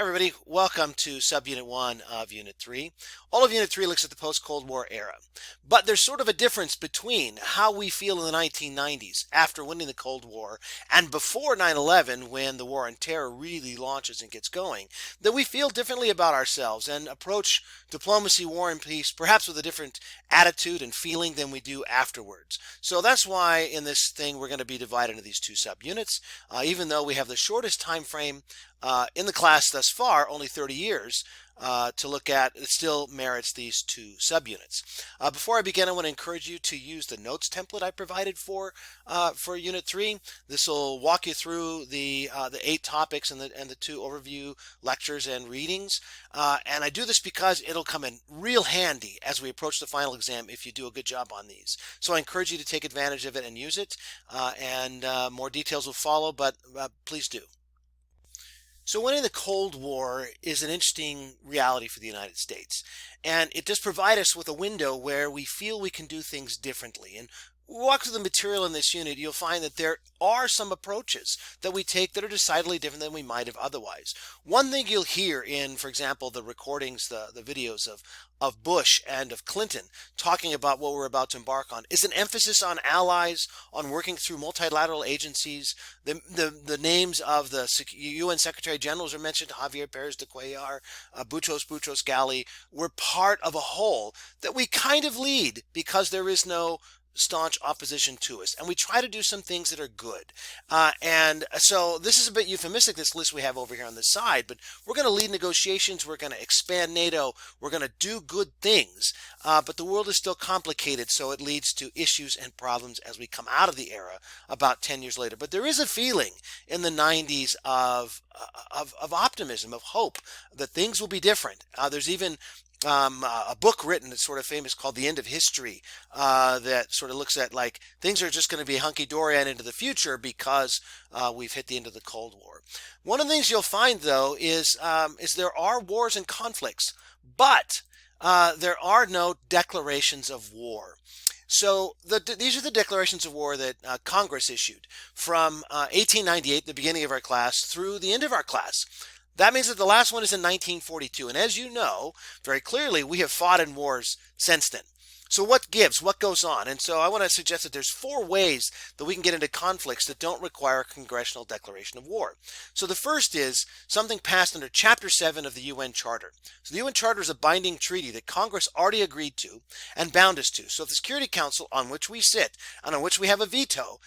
Everybody, welcome to Subunit 1 of Unit 3. All of Unit 3 looks at the post-Cold War era. But there's sort of a difference between how we feel in the 1990s after winning the Cold War and before 9/11, when the War on Terror really launches and gets going, that we feel differently about ourselves and approach diplomacy, war, and peace perhaps with a different attitude and feeling than we do afterwards. So that's why in this thing we're going to be divided into these two subunits, even though we have the shortest time frame in the class thus far, only 30 years to look at. It still merits these two subunits. Before I begin, I want to encourage you to use the notes template I provided for Unit 3. This will walk you through the 8 topics and the 2 overview lectures and readings. And I do this because it'll come in real handy as we approach the final exam if you do a good job on these. So I encourage you to take advantage of it and use it. And more details will follow, but please do. So winning the Cold War is an interesting reality for the United States, and it does provide us with a window where we feel we can do things differently. And walk through the material in this unit, you'll find that there are some approaches that we take that are decidedly different than we might have otherwise. One thing you'll hear in, for example, the recordings, the videos of Bush and of Clinton talking about what we're about to embark on is an emphasis on allies, on working through multilateral agencies. The names of the UN Secretary Generals are mentioned: Javier Pérez de Cuellar, Boutros Ghali. We're part of a whole that we kind of lead because there is no staunch opposition to us, and we try to do some things that are good. And so this is a bit euphemistic, this list we have over here on the side, but we're going to lead negotiations, we're going to expand NATO, we're going to do good things, but the world is still complicated, so it leads to issues and problems as we come out of the era about 10 years later. But there is a feeling in the 90s of optimism, of hope, that things will be different. There's even a book written that's sort of famous called The End of History, that sort of looks at like things are just going to be hunky-dory and into the future because we've hit the end of the Cold War. One of the things you'll find, though, is there are wars and conflicts, but there are no declarations of war. So these are the declarations of war that Congress issued from 1898, the beginning of our class, through the end of our class. That means that the last one is in 1942. And as you know very clearly, we have fought in wars since then. So what gives? What goes on? And so I want to suggest that there's 4 ways that we can get into conflicts that don't require a congressional declaration of war. So the first is something passed under Chapter 7 of the UN Charter. So the UN Charter is a binding treaty that Congress already agreed to and bound us to. So if the Security Council, on which we sit and on which we have a veto,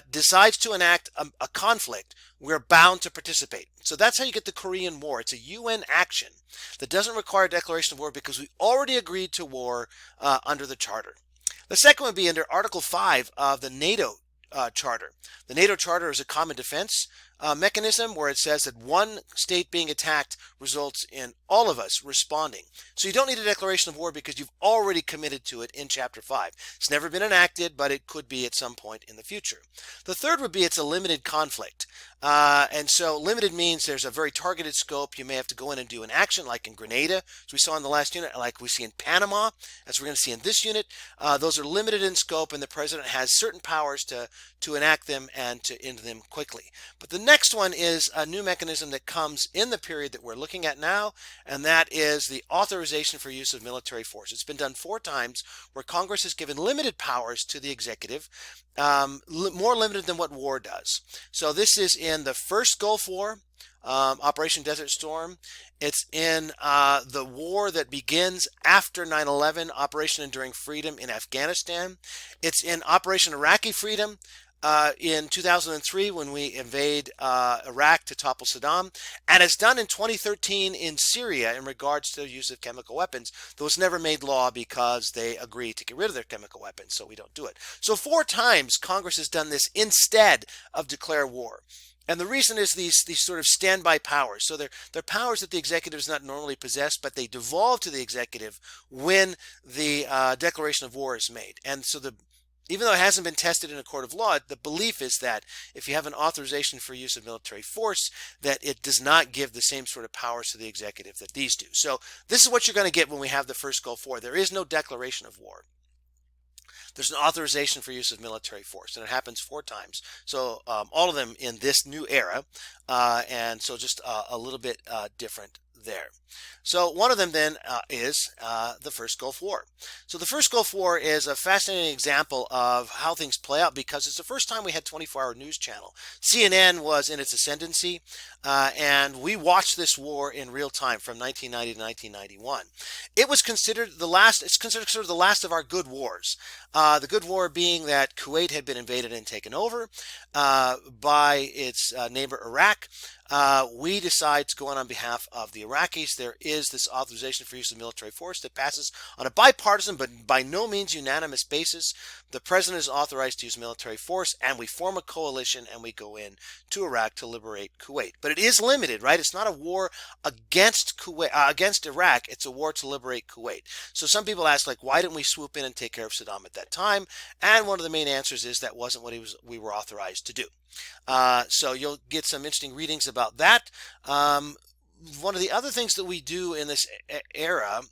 decides to enact a conflict, we're bound to participate. So that's how you get the Korean War. It's a UN action that doesn't require a declaration of war because we already agreed to war under the Charter. The second would be under Article 5 of the NATO Charter. The NATO Charter is a common defense mechanism where it says that one state being attacked results in all of us responding. So you don't need a declaration of war because you've already committed to it in Chapter 5. It's never been enacted, but it could be at some point in the future. The third would be it's a limited conflict. And so limited means there's a very targeted scope. You may have to go in and do an action like in Grenada, as we saw in the last unit, like we see in Panama, as we're going to see in this unit. Those are limited in scope, and the president has certain powers to enact them and to end them quickly. But the next one is a new mechanism that comes in the period that we're looking at now, and that is the authorization for use of military force. It's been done 4 times where Congress has given limited powers to the executive, more limited than what war does. So this is in the first Gulf War, Operation Desert Storm. It's in the war that begins after 9/11, Operation Enduring Freedom in Afghanistan. It's in Operation Iraqi Freedom in 2003 when we invade Iraq to topple Saddam, and it's done in 2013 in Syria in regards to the use of chemical weapons. Though it's never made law because they agreed to get rid of their chemical weapons, so we don't do it. So 4 times Congress has done this instead of declare war. And the reason is these sort of standby powers. So they're powers that the executive does not normally possess, but they devolve to the executive when the declaration of war is made. And so even though it hasn't been tested in a court of law, the belief is that if you have an authorization for use of military force, that it does not give the same sort of powers to the executive that these do. So this is what you're going to get when we have the first Gulf War. There is no declaration of war. there's an authorization for use of military force, and it happens 4 times. So all of them in this new era, and so just a little bit different there. So one of them then is the first Gulf War. So the first Gulf War is a fascinating example of how things play out because it's the first time we had 24-hour news channel. CNN was in its ascendancy, and we watched this war in real time from 1990 to 1991. It was considered the last. It's considered sort of the last of our good wars. The good war being that Kuwait had been invaded and taken over by its neighbor Iraq. We decide to go on behalf of the Iraqis. There is this authorization for use of military force that passes on a bipartisan but by no means unanimous basis. The president is authorized to use military force, and we form a coalition and we go in to Iraq to liberate Kuwait. But it is limited, right? It's not a war against Kuwait, against Iraq. It's a war to liberate Kuwait. So some people ask, like, why didn't we swoop in and take care of Saddam at that time? And one of the main answers is that wasn't what we were authorized to do. So you'll get some interesting readings about that. One of the other things that we do in this era,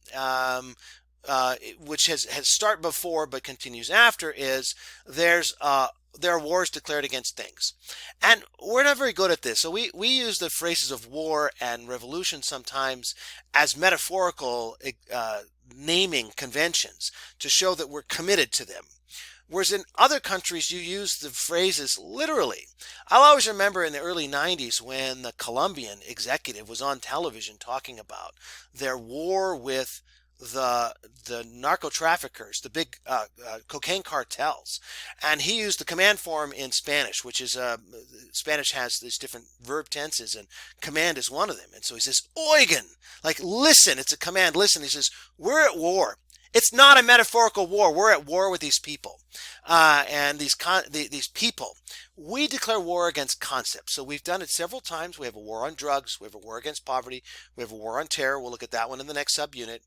which has started before but continues after, is there are wars declared against things. And we're not very good at this. So we use the phrases of war and revolution sometimes as metaphorical naming conventions to show that we're committed to them. Whereas in other countries, you use the phrases literally. I'll always remember in the early 90s when the Colombian executive was on television talking about their war with the narco traffickers, the big cocaine cartels, and he used the command form in Spanish, which is Spanish has these different verb tenses, and command is one of them. And so he says, "Oigan," like listen. It's a command. Listen. He says, "We're at war." It's not a metaphorical war. We're at war with these people, and these people. We declare war against concepts. So we've done it several times. We have a war on drugs. We have a war against poverty. We have a war on terror. We'll look at that one in the next subunit.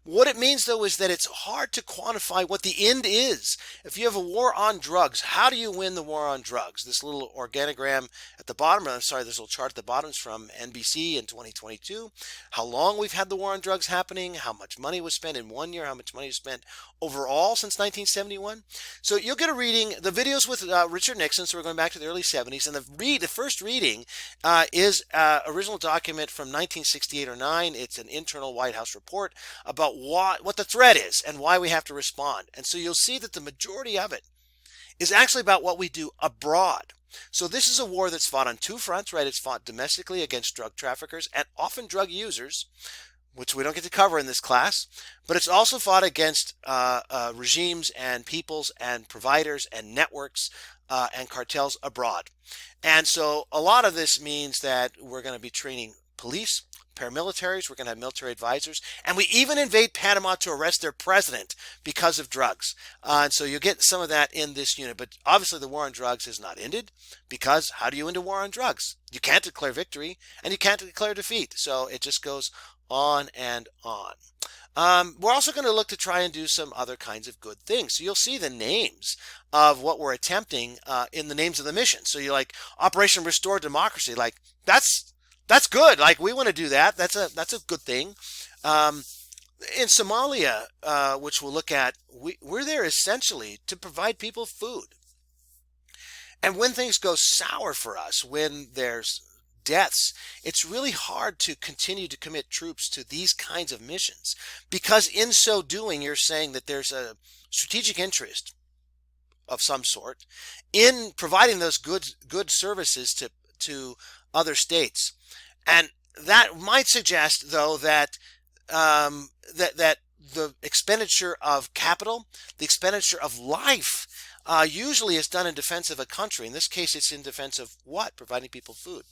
What it means, though, is that it's hard to quantify what the end is. If you have a war on drugs, how do you win the war on drugs? This little organogram at the bottom, this little chart at the bottom is from NBC in 2022. How long we've had the war on drugs happening, how much money was spent in 1 year, how much money was spent overall since 1971. So you'll get a reading. The videos with Richard Nixon, so we're going back to the early 70s, and the first reading is original document from 1968 or 9. It's an internal White House report about what the threat is and why we have to respond. And so you'll see that the majority of it is actually about what we do abroad. So this is a war that's fought on 2 fronts, right? It's fought domestically against drug traffickers and often drug users, which we don't get to cover in this class, but it's also fought against regimes and peoples and providers and networks and cartels abroad. And so a lot of this means that we're going to be training police, paramilitaries, we're going to have military advisors, and we even invade Panama to arrest their president because of drugs. And so you get some of that in this unit, but obviously the war on drugs has not ended, because how do you end a war on drugs? You can't declare victory, and you can't declare defeat. So it just goes on and on. We're also going to look to try and do some other kinds of good things. So you'll see the names of what we're attempting in the names of the mission. So you're like Operation Restore Democracy. Like that's good. Like we want to do that. That's a good thing. In Somalia, which we'll look at, we're there essentially to provide people food. And when things go sour for us, when there's deaths, it's really hard to continue to commit troops to these kinds of missions, because in so doing, you're saying that there's a strategic interest of some sort in providing those good services to other states. And that might suggest, though, that that the expenditure of capital, the expenditure of life, usually is done in defense of a country. In this case, it's in defense of what? Providing people food.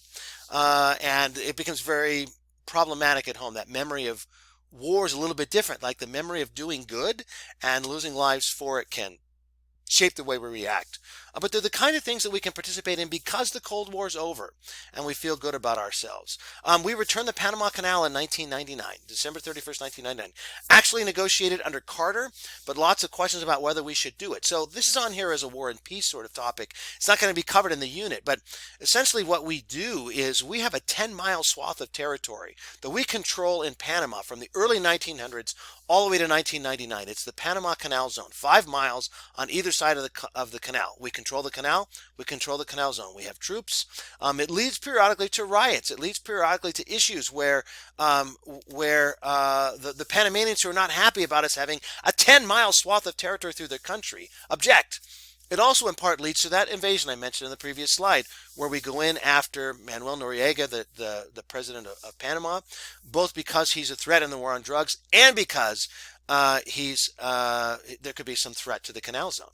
And it becomes very problematic at home. That memory of war is a little bit different. Like the memory of doing good and losing lives for it can shape the way we react. but they're the kind of things that we can participate in because the Cold War is over and we feel good about ourselves. We returned the Panama Canal in 1999, December 31st, 1999. Actually negotiated under Carter, but lots of questions about whether we should do it. So this is on here as a war and peace sort of topic. It's not going to be covered in the unit, but essentially what we do is we have a 10-mile swath of territory that we control in Panama from the early 1900s all the way to 1999. It's the Panama Canal Zone, 5 miles on either side of the canal. We control the canal. We control the canal zone. We have troops. It leads periodically to riots. It leads periodically to issues where the Panamanians who are not happy about us having a 10-mile swath of territory through their country object. It also in part leads to that invasion I mentioned in the previous slide, where we go in after Manuel Noriega, the president of Panama, both because he's a threat in the war on drugs and because there could be some threat to the canal zone.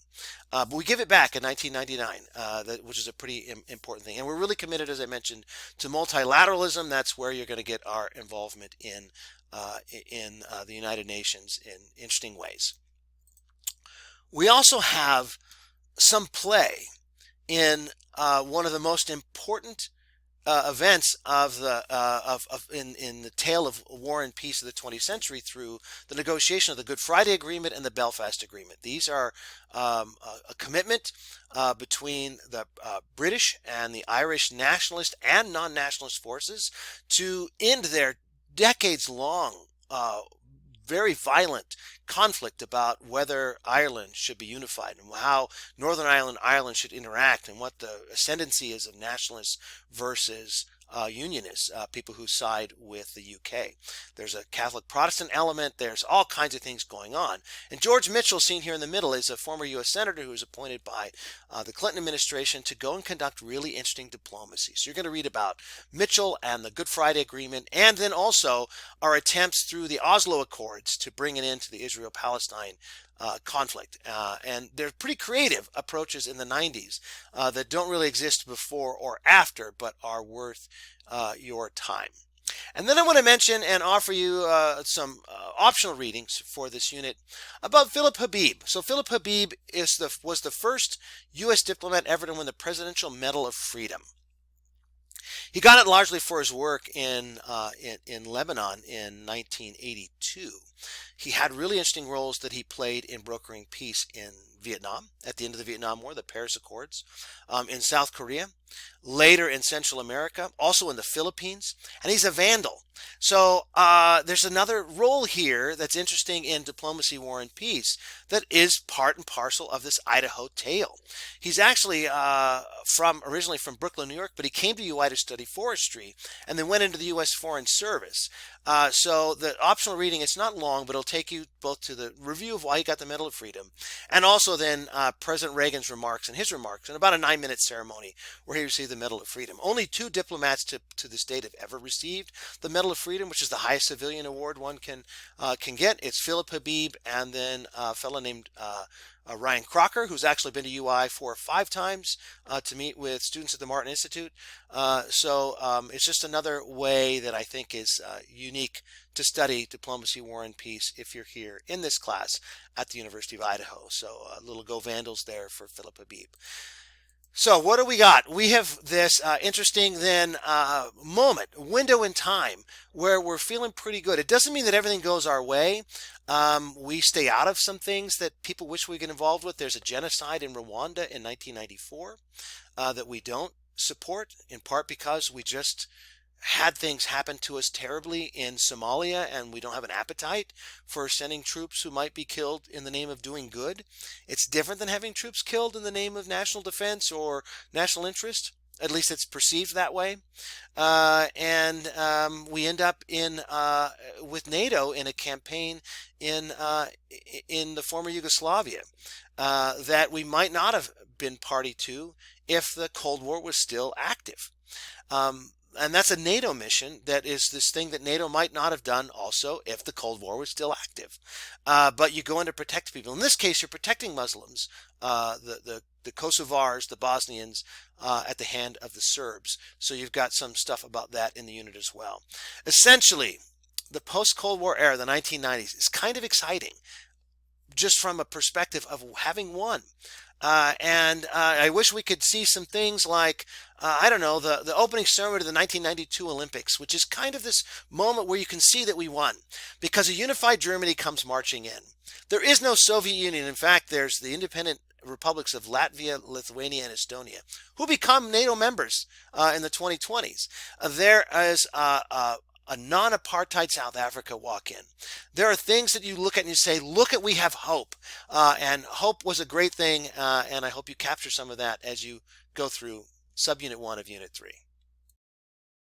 But we give it back in 1999, which is a pretty important thing. And we're really committed, as I mentioned, to multilateralism. That's where you're going to get our involvement in the United Nations in interesting ways. We also have some play in one of the most important events of in the tale of war and peace of the 20th century through the negotiation of the Good Friday Agreement and the Belfast Agreement. These are a commitment between the British and the Irish nationalist and non-nationalist forces to end their decades-long very violent conflict about whether Ireland should be unified and how Northern Ireland should interact and what the ascendancy is of nationalists versus unionists, people who side with the UK. There's a Catholic Protestant element. There's all kinds of things going on. And George Mitchell, seen here in the middle, is a former U.S. senator who was appointed by the Clinton administration to go and conduct really interesting diplomacy. So you're going to read about Mitchell and the Good Friday Agreement, and then also our attempts through the Oslo Accords to bring it into the Israel-Palestine conflict. And they're pretty creative approaches in the 90s that don't really exist before or after, but are worth your time. And then I want to mention and offer you some optional readings for this unit about Philip Habib. So Philip Habib was the first U.S. diplomat ever to win the Presidential Medal of Freedom. He got it largely for his work in Lebanon in 1982. He had really interesting roles that he played in brokering peace in Vietnam, at the end of the Vietnam War, the Paris Accords, in South Korea, later in Central America, also in the Philippines, and he's a vandal. So there's another role here that's interesting in diplomacy, war, and peace that is part and parcel of this Idaho tale. He's actually originally from Brooklyn, New York, but he came to UI to study forestry and then went into the U.S. Foreign Service. So the optional reading, it's not long, but it'll take you both to the review of why he got the Medal of Freedom and also then President Reagan's remarks and his remarks in about a 9-minute ceremony where he received the Medal of Freedom. Only 2 diplomats to this date have ever received the Medal of Freedom, which is the highest civilian award one can get. It's Philip Habib and then a fellow named Ryan Crocker, who's actually been to UI 4 or 5 times to meet with students at the Martin Institute. So it's just another way that I think is unique to study diplomacy, war, and peace if you're here in this class at the University of Idaho. So a little Go Vandals there for Philip Habib. So what do we got? We have this interesting then moment, window in time where we're feeling pretty good. It doesn't mean that everything goes our way. We stay out of some things that people wish we get involved with. There's a genocide in Rwanda in 1994 that we don't support, in part because we just had things happen to us terribly in Somalia, and we don't have an appetite for sending troops who might be killed in the name of doing good. It's different than having troops killed in the name of national defense or national interest. At least it's perceived that way. And we end up with NATO in a campaign in the former Yugoslavia that we might not have been party to if the Cold War was still active. And that's a NATO mission that is this thing that NATO might not have done also if the Cold War was still active. But you go in to protect people. In this case, you're protecting Muslims, the Kosovars, the Bosnians, at the hand of the Serbs. So you've got some stuff about that in the unit as well. Essentially, the post-Cold War era, the 1990s, is kind of exciting just from a perspective of having won. I wish we could see some things like, I don't know, the opening ceremony of the 1992 Olympics, which is kind of this moment where you can see that we won because a unified Germany comes marching in. There is no Soviet Union. In fact, there's the independent republics of Latvia, Lithuania, and Estonia, who become NATO members in the 2020s. There is a non-apartheid South Africa walk in. There are things that you look at and you say, look at, we have hope. And hope was a great thing. And I hope you capture some of that as you go through subunit 1 of unit 3.